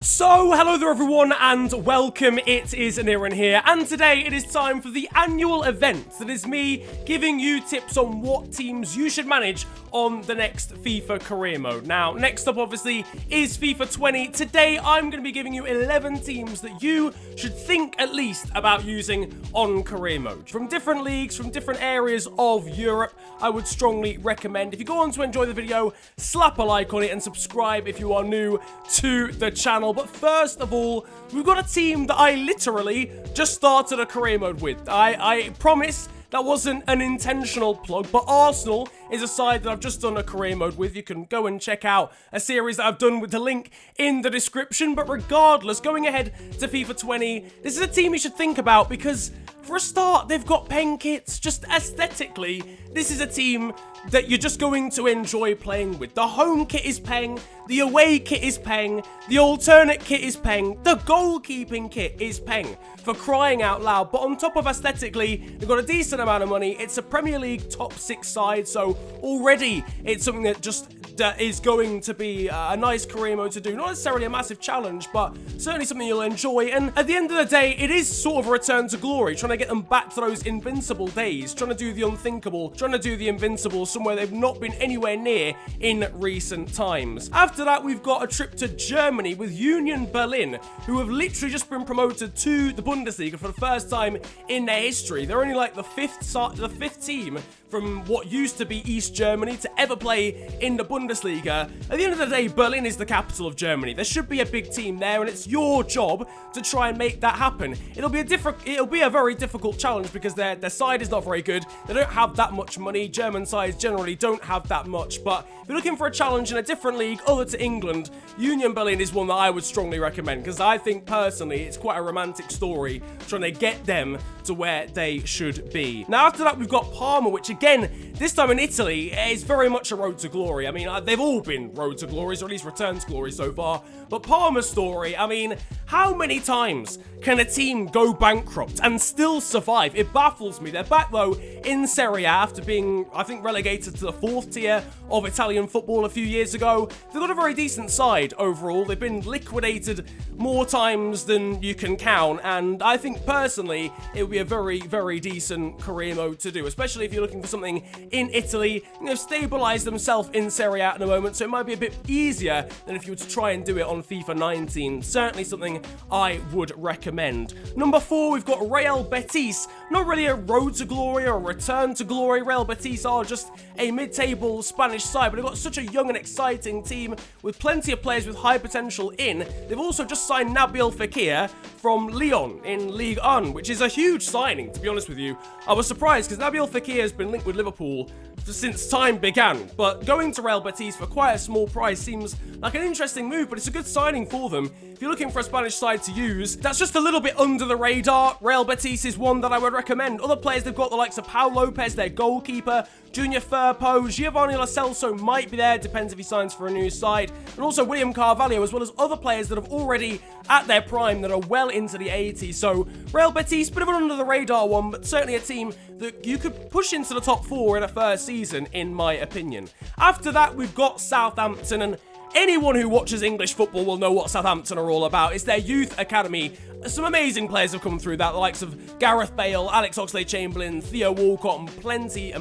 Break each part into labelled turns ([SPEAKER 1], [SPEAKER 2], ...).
[SPEAKER 1] So, hello there everyone and welcome, it is Aniran here, and today it is time for the annual event that is me giving you tips on what teams you should manage on the next FIFA career mode. Now, next up obviously is FIFA 20. Today I'm going to be giving you 11 teams that you should think at least about using on career mode. From different leagues, from different areas of Europe, I would strongly recommend, if you go on to enjoy the video, slap a like on it and subscribe if you are new to the channel. But first of all, we've got a team that I literally just started a career mode with. I promise that wasn't an intentional plug, but Arsenal is a side that I've just done a career mode with. You can go and check out a series that I've done with the link in the description. But regardless, going ahead to FIFA 20, this is a team you should think about because, for a start, they've got pen kits. Just aesthetically, this is a team that you're just going to enjoy playing with. The home kit is peng, the away kit is peng, the alternate kit is peng, the goalkeeping kit is peng, for crying out loud. But on top of aesthetically, they've got a decent amount of money. It's a Premier League top 6 side, so already it's something that just is going to be a nice career mode to do. Not necessarily a massive challenge, but certainly something you'll enjoy. And at the end of the day, it is sort of a return to glory, trying to get them back to those invincible days, trying to do the unthinkable, trying to do the invincible somewhere they've not been anywhere near in recent times. After that, we've got a trip to Germany with Union Berlin, who have literally just been promoted to the Bundesliga for the first time in their history. They're only like the fifth team from what used to be East Germany to ever play in the Bundesliga. At the end of the day, Berlin is the capital of Germany. There should be a big team there, and it's your job to try and make that happen. It'll be a very difficult challenge because their side is not very good. They don't have that much money. German sides generally don't have that much. But if you're looking for a challenge in a different league other to England, Union Berlin is one that I would strongly recommend because I think personally it's quite a romantic story trying to get them to where they should be. Now after that, we've got Parma, which again, this time in Italy, is very much a road to glory. I mean, they've all been road to glories, or at least return to glory so far. But Parma's story, I mean, how many times can a team go bankrupt and still survive? It baffles me. They're back, though, in Serie A after being, I think, relegated to the 4th tier of Italian football a few years ago. They've got a very decent side overall. They've been liquidated more times than you can count, and I think, personally, it would be a very, very decent career mode to do, especially if you're looking for something in Italy. They've stabilised themselves in Serie A at the moment, so it might be a bit easier than if you were to try and do it on FIFA 19. Certainly something I would recommend. Number 4, we've got Real Betis. Not really a road to glory or a return to glory. Real Betis are just a mid-table Spanish side, but they've got such a young and exciting team with plenty of players with high potential in. They've also just signed Nabil Fekir from Lyon in Ligue 1, which is a huge signing, to be honest with you. I was surprised because Nabil Fekir has been linked with Liverpool since time began, but going to Real Betis for quite a small price seems like an interesting move, but it's a good signing for them. If you're looking for a Spanish side to use, that's just a little bit under the radar. Real Betis is one that I would recommend. Other players, they've got the likes of Pau Lopez, their goalkeeper, Junior Firpo, Giovanni Lo Celso might be there, depends if he signs for a new side, and also William Carvalho, as well as other players that have already at their prime that are well into the 80s. So Real Betis, bit of an under the radar one, but certainly a team that you could push into the top 4 in a first season, in my opinion. After that, we've got Southampton, and anyone who watches English football will know what Southampton are all about. It's their youth academy. Some amazing players have come through that, the likes of Gareth Bale, Alex Oxlade-Chamberlain, Theo Walcott, and plenty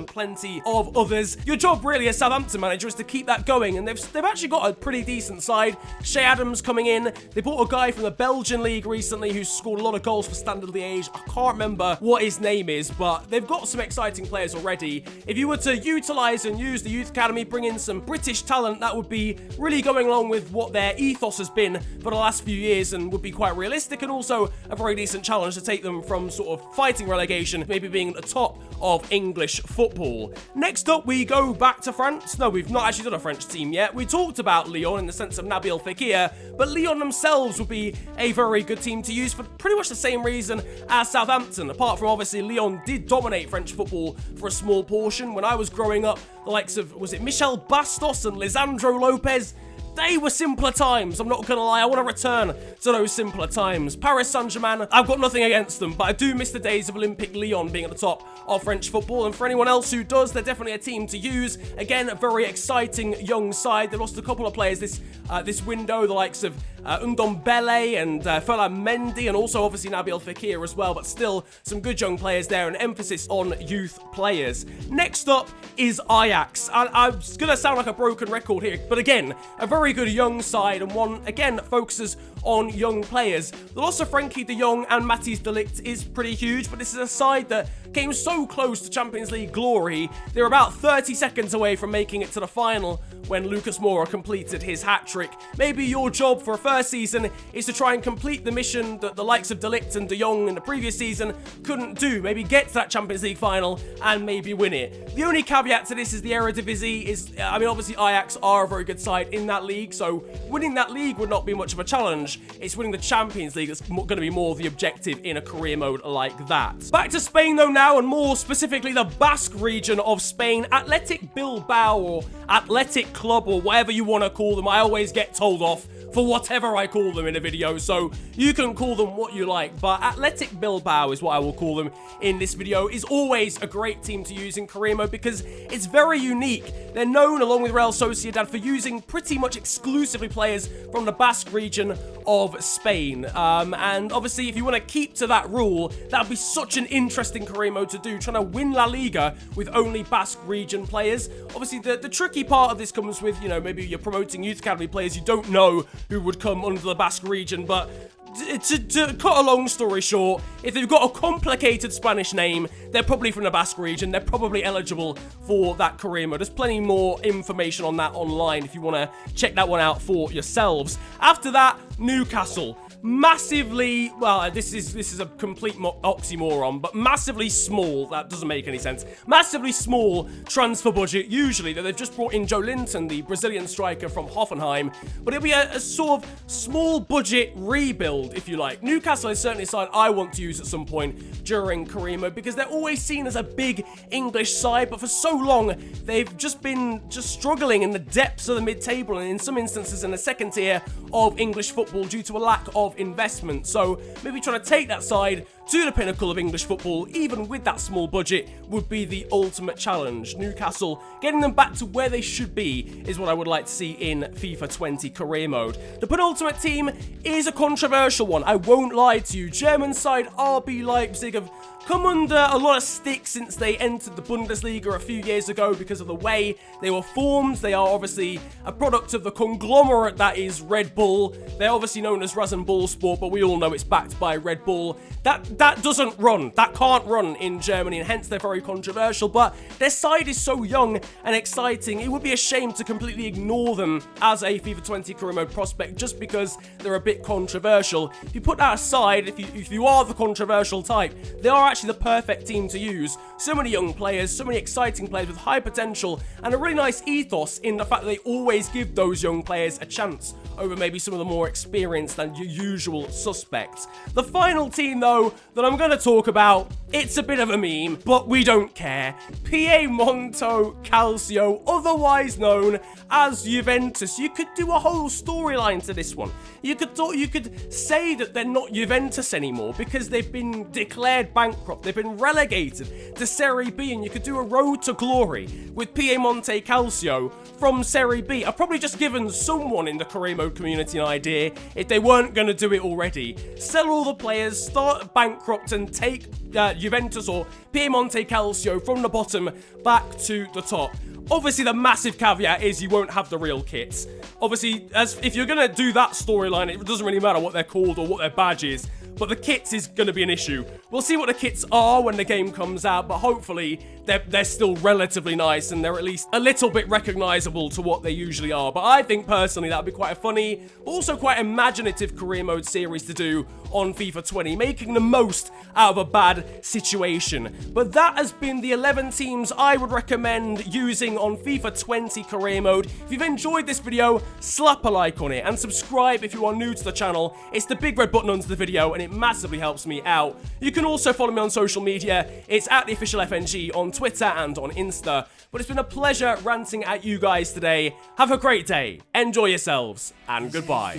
[SPEAKER 1] of others. Your job really as Southampton manager is to keep that going, and they've actually got a pretty decent side. Shea Adams coming in. They bought a guy from the Belgian league recently who's scored a lot of goals for Standard Liège. I can't remember what his name is, but they've got some exciting players already. If you were to utilise and use the youth academy, bring in some British talent, that would be really going along with what their ethos has been for the last few years and would be quite realistic, and also a very decent challenge to take them from sort of fighting relegation, maybe being at the top of English football. Next up, we go back to France. No, we've not actually done a French team yet. We talked about Lyon in the sense of Nabil Fekir, but Lyon themselves would be a very good team to use for pretty much the same reason as Southampton. Apart from, obviously, Lyon did dominate French football for a small portion. When I was growing up, the likes of, was it Michel Bastos and Lisandro Lopez? They were simpler times, I'm not gonna lie. I want to return to those simpler times. Paris Saint-Germain, I've got nothing against them, but I do miss the days of Olympique Lyon being at the top of French football, and for anyone else who does, they're definitely a team to use. Again, a very exciting young side. They lost a couple of players this window, the likes of Ndombele and Ferland Mendy, and also obviously Nabil Fekir as well, but still some good young players there, and emphasis on youth players. Next up is Ajax. I'm going to sound like a broken record here, but again, a very good young side, and one, again, that focuses on young players. The loss of Frankie de Jong and Matthijs de Ligt is pretty huge, but this is a side that came so close to Champions League glory. They're about 30 seconds away from making it to the final when Lucas Moura completed his hat-trick. Maybe your job for a first season is to try and complete the mission that the likes of de Ligt and de Jong in the previous season couldn't do. Maybe get to that Champions League final and maybe win it. The only caveat to this is the Eredivisie is, I mean, obviously Ajax are a very good side in that league, so winning that league would not be much of a challenge. It's winning the Champions League that's going to be more the objective in a career mode like that. Back to Spain though now, and more specifically the Basque region of Spain. Athletic Bilbao, or Athletic Club, or whatever you want to call them. I always get told off for whatever I call them in a video, so you can call them what you like, but Athletic Bilbao is what I will call them in this video. Is always a great team to use in career mode because it's very unique. They're known, along with Real Sociedad, for using pretty much exclusively players from the Basque region of Spain, and obviously if you want to keep to that rule, that would be such an interesting career mode to do, trying to win La Liga with only Basque region players. Obviously the tricky part of this comes with, you know, maybe you're promoting youth academy players, you don't know who would come under the Basque region, but to cut a long story short, if they've got a complicated Spanish name, they're probably from the Basque region, they're probably eligible for that career mode. There's plenty more information on that online if you want to check that one out for yourselves. After that, Newcastle. Massively, well, this is a complete oxymoron, but massively small. That doesn't make any sense. Massively small transfer budget, usually, that they've just brought in Joe Linton, the Brazilian striker from Hoffenheim, but it'll be a sort of small budget rebuild, if you like. Newcastle is certainly a side I want to use at some point during career mode because they're always seen as a big English side, but for so long they've just been struggling in the depths of the mid-table, and in some instances in the second tier of English football due to a lack of investment. So maybe trying to take that side to the pinnacle of English football, even with that small budget, would be the ultimate challenge. Newcastle, getting them back to where they should be, is what I would like to see in FIFA 20 career mode. The penultimate team is a controversial one, I won't lie to you. German side RB Leipzig have come under a lot of stick since they entered the Bundesliga a few years ago because of the way they were formed. They are obviously a product of the conglomerate that is Red Bull. They're obviously known as Rasenballsport, but we all know it's backed by Red Bull. That doesn't run. That can't run in Germany, and hence they're very controversial. But their side is so young and exciting, it would be a shame to completely ignore them as a FIFA 20 career mode prospect just because they're a bit controversial. If you put that aside, if you are the controversial type, they are actually the perfect team to use. So many young players, so many exciting players with high potential, and a really nice ethos in the fact that they always give those young players a chance over maybe some of the more experienced and usual suspects. The final team, though, that I'm going to talk about, it's a bit of a meme, but we don't care. Piemonto Calcio, otherwise known as Juventus. You could do a whole storyline to this one. You could say that they're not Juventus anymore because they've been declared bankrupt. They've been relegated to Serie B, and you could do a road to glory with Piemonte Calcio from Serie B. I've probably just given someone in the career mode community an idea if they weren't going to do it already. Sell all the players, start bankrupt, and take Juventus or Piemonte Calcio from the bottom back to the top. Obviously, the massive caveat is you won't have the real kits. Obviously, if you're going to do that storyline, it doesn't really matter what they're called or what their badge is, but the kits is going to be an issue. We'll see what the kits are when the game comes out, but hopefully they're still relatively nice and they're at least a little bit recognizable to what they usually are. But I think personally that would be quite a funny, but also quite imaginative career mode series to do on FIFA 20, making the most out of a bad situation. But that has been the 11 teams I would recommend using on FIFA 20 career mode. If you've enjoyed this video, slap a like on it and subscribe if you are new to the channel. It's the big red button under the video and it massively helps me out. You can also follow me on social media. It's at the official FNG on Twitter and on Insta. But it's been a pleasure ranting at you guys today. Have a great day, enjoy yourselves, and goodbye.